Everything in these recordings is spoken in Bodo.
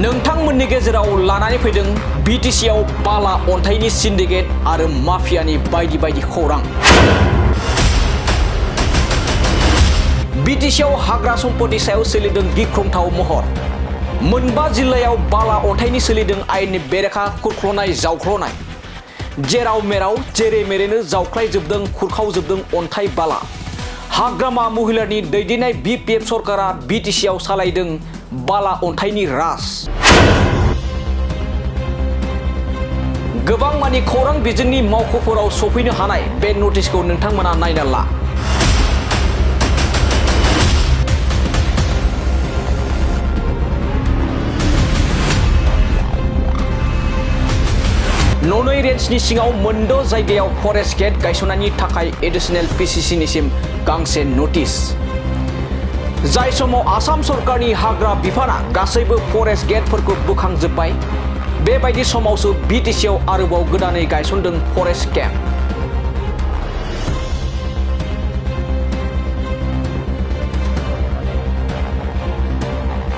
नोंथांमोननि गेजेराव लानानै फैदों बिटिसिआव बाला अन्थाइनि सिन्डिकेट आरो माफियानि बायदि बायदि खौरां। बिटिसिआव हाग्रा सम्पदनि सायाव सोलिदों गिख्रंथाव महर। मोनबा जिल्लायाव बाला अन्थाइनि सोलिदों आयेननि बेरेखा खुरख्ल'नाय जावख्ल'नाय। जेराव मेराव जेरे मेरेनो जावख्लायजोबदों खुरखावजोबदों अन्थाइ बाला। हाग्रामा महिलानि दैदेननाय बिपिएफ सरकारा बिटिसिआव सालायदों बाला अन्थाइनि राज। गोबां मानि खौरां बिजोंनि मावख'फोराव सफैनो हानाय बे नटिसखौ नोंथांमोना नायना ला। ननै रेन्जनि सिङाव मोनद' जायगायाव फरेस्ट गेट गायसननायनि थाखाय एडिशनेल पिसिसिनिसिम गांसे नटिस। जाय समाव आसाम सरकारनि हाग्रा बिफाना गासैबो फरेस्ट गेटफोरखौ बोखांजोब्बाय, बेबायदि समावसो बिटिसिआव आरोबाव गोदानै गायसनदों फरेस्ट केम्प।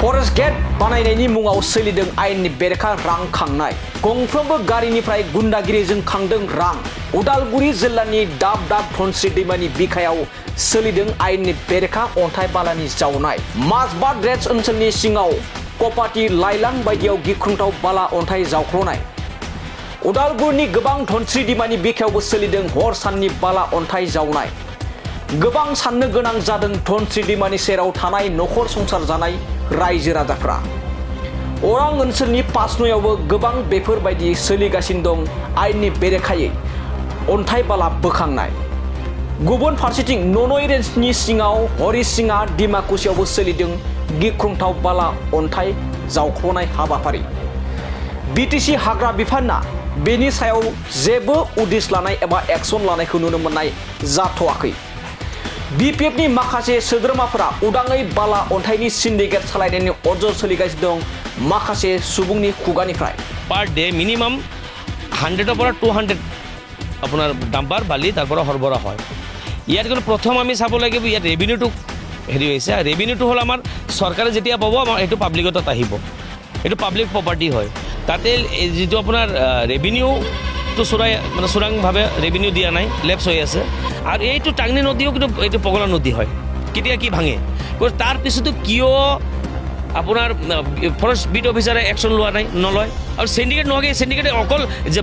फरेस्ट गेट बानायनायनि मुङाव सोलिदों आयेननि बेरेखा रां खांनाय। गंफ्रोमबो गारिनिफ्राय गुन्डागिरिजों खांदों रां। उदालगुरि जिल्लानि दाब दाब धनस्रि दैमानि बिखायाव सोलिदों आयेननि बेरेखा अन्थाइ बालानि जावनाय। माजबाद रेन्ज ओनसोलनि सिङाव कपाटि लाइलां बायदियाव गिख्रंथाव बाला अन्थाइ जावख्ल'नाय। उदालगुरिनि गोबां धनस्रि दैमानि बिखायावबो सोलिदों हर साननि बाला अन्थाइ जावनाय। गोबां साननो गोनां जादों धनस्रि दैमानि सेराव थानाय नखर संसार जानाय रायजो राजाफ्रा। अरां ओनसोलनि पासनयावबो गोबां बेफोरबायदि सोलिगासिनो दं आयेननि बेरेखायै अन्थाइ बाला बोखांनाय। गुबुन फारसेथिं ननै रेन्जनि सिङाव हरिसिङा डिमाकुसियावबो सोलिदों गिख्रंथाव बाला अन्थाइ जावख्ल'नाय हाबाफारि। बिटिसि हाग्रा बिफानना बेनि सायाव जेबो उदिस लानाय एबा एक्सन लानायखौ नुनो मोननाय जाथ'वाखै। बिपिएफनि माखासे सोद्रोमाफोरा उदाङै बाला अन्थाइनि सिन्डिकेट सालायनायनि अजद सोलिगासिनो दं माखासे सुबुंनि खुगानिफ्राय। পার ডে মিনিমাম 100 পৰা 200 আপোনাৰ ডাম্পাৰ বালি তাৰ পৰা সৰবৰাহ হয়। ইয়াত কিন্তু প্ৰথম আমি চাব লাগিব ইয়াত ৰেভিনিউটো হেৰি হৈছে। ৰেভিনিউটো হ'ল আমাৰ চৰকাৰে যেতিয়া পাব আমাৰ এইটো পাব্লিকত আহিব। এইটো পাব্লিক প্ৰপাৰ্টি হয়। তাতে যিটো আপোনাৰ ৰেভিনিউটো চোৰাংভাৱে ৰেভিনিউ দিয়া নাই, লেপছ হৈ আছে। আৰু এইটো টাংনি নদীও কিন্তু এইটো পগলা নদী হয়। কেতিয়া কি ভাঙে তাৰ পিছতো কিয় আপোনাৰ ফৰেষ্ট বিট অফিচাৰে একশ্যন লোৱা নাই, নলয়। আৰু চিণ্ডিকেট নহয়, চিণ্ডিকেটে অকল যে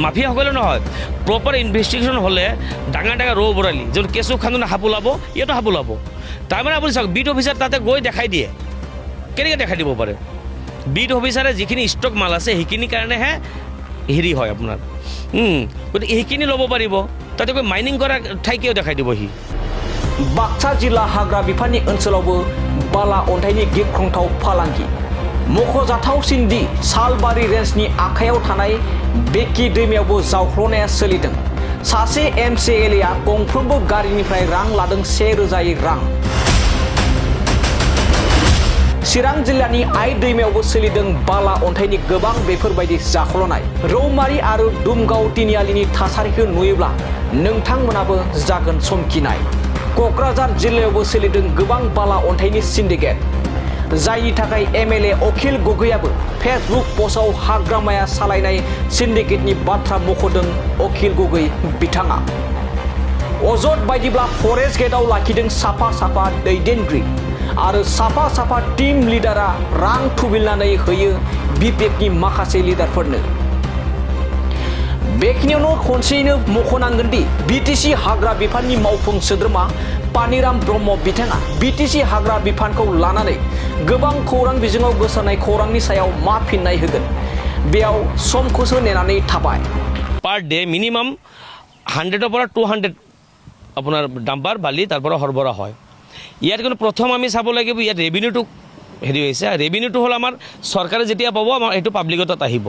মাফিয়াসকলে নহয়, প্ৰপাৰ ইনভেষ্টিগেশ্যন হ'লে ডাঙৰ ডাঙৰ ৰৌ বৰালি যোন কেঁচু খান্দোনে সাপ ওলাব, ইয়াতো সাপ ওলাব। তাৰমানে আপুনি চাওক বিট অফিচাৰ তাতে গৈ দেখাই দিয়ে। কেনেকৈ দেখাই দিব পাৰে? বিট অফিচাৰে যিখিনি ষ্টক মাল আছে সেইখিনিৰ কাৰণেহে হেৰি হয় আপোনাৰ। গতিকে সেইখিনি ল'ব পাৰিব, তাতে গৈ মাইনিং কৰা ঠাই কিয় দেখাই দিব সি? बाक्सा जिल्ला हाग्रा बिफाननि ओनसोलावबो बाला अन्थाइनि गिख्रंथाव फालांगि। मख'जाथावसिन दि सालबारि रेन्जनि आखायाव थानाय बेकि दैमायावबो जावख्ल'नाया सोलिदों। सासे एमसिएलएआ गंफ्रोमबो गारिनिफ्राय रां लादों 1000 रां। चिरां जिल्लानि आइ दैमायावबो सोलिदों बाला अन्थाइनि गोबां बेफोरबायदि जाख्ल'नाय। रौमारि आरो दुमगाव तिनिआलिनि थासारिखौ नुयोब्ला नोंथांमोनाबो जागोन समखिनाय। क'क्राझार जिल्लायावबो सोलिदों गोबां बाला अन्थाइनि सिन्डिकेट। जायनि थाखाय एमएलए अखिल गगैयाबो फेसबुक पस्टआव हाग्रामाया सालायनाय सिन्डिकेटनि बाथ्रा मख'दों अखिल गगै बिथाङा। अजद बायदिब्ला फरेस्ट गेटआव लाखिदों साफा साफा दैदेनगिरि आरो साफा साफा टीम लिडारा रां थुबिलनानै होयो बिपिएफनि माखासे लिडारफोरनो। बेखिनियावनो खनसेयैनो मख'नांगोन दि बिटिसि हाग्रा बिफाननि मावफुं सोद्रोमा पानिराम ब्रह्म बिथाङा बिटिसि हाग्रा बिफानखौ लानानै गोबां खौरां बिजोङाव गोसारनाय खौरांनि सायाव मा फिननाय होगोन बेयाव समखौसो नेनानै थाबाय। পার ডে মিনিমাম 100 পৰা 200 আপোনাৰ ডাম্পাৰ বালি তাৰ পৰা সৰবৰাহ হয়। ইয়াত কিন্তু প্ৰথম আমি চাব লাগিব ইয়াত ৰেভিনিউটো হেৰি হৈছে। ৰেভিনিউটো হ'ল আমাৰ চৰকাৰে যেতিয়া পাব আমাৰ এইটো পাব্লিকত আহিব।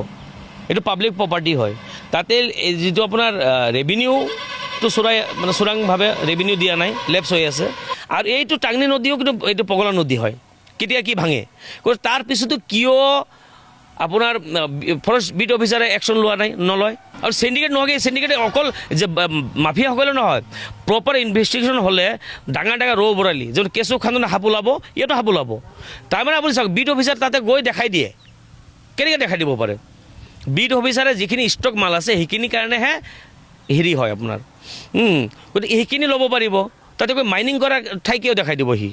এইটো পাব্লিক প্ৰপাৰ্টি হয়। তাতে যিটো আপোনাৰ ৰেভিনিউটো চোৰাংভাৱে ৰেভিনিউ দিয়া নাই, লেপছ হৈ আছে। আৰু এইটো টাংনি নদীও কিন্তু এইটো পগলা নদী হয়। কেতিয়া কি ভাঙে তাৰ পিছতো কিয় আপোনাৰ ফৰেষ্ট বিট অফিচাৰে একশ্যন লোৱা নাই, নলয়। আৰু চিণ্ডিকেট নহয়, চিণ্ডিকেটে অকল যে মাফিয়াসকলে নহয়, প্ৰপাৰ ইনভেষ্টিগেশ্যন হ'লে ডাঙৰ ডাঙৰ ৰৌ বৰালি যোন কেঁচু খান্দোনে সাপ ওলাব, ইয়াতো সাপ ওলাব। তাৰমানে আপুনি চাওক বিট অফিচাৰ তাতে গৈ দেখাই দিয়ে। কেনেকৈ দেখাই দিব পাৰে বিট অফিচাৰে যিখিনি ষ্টক মাল আছে সেইখিনিৰ কাৰণেহে হেৰি হয় আপোনাৰ গতিকে সেইখিনি ল'ব পাৰিব তাতে গৈ মাইনিং কৰা ঠাই কিয় দেখাই দিব সি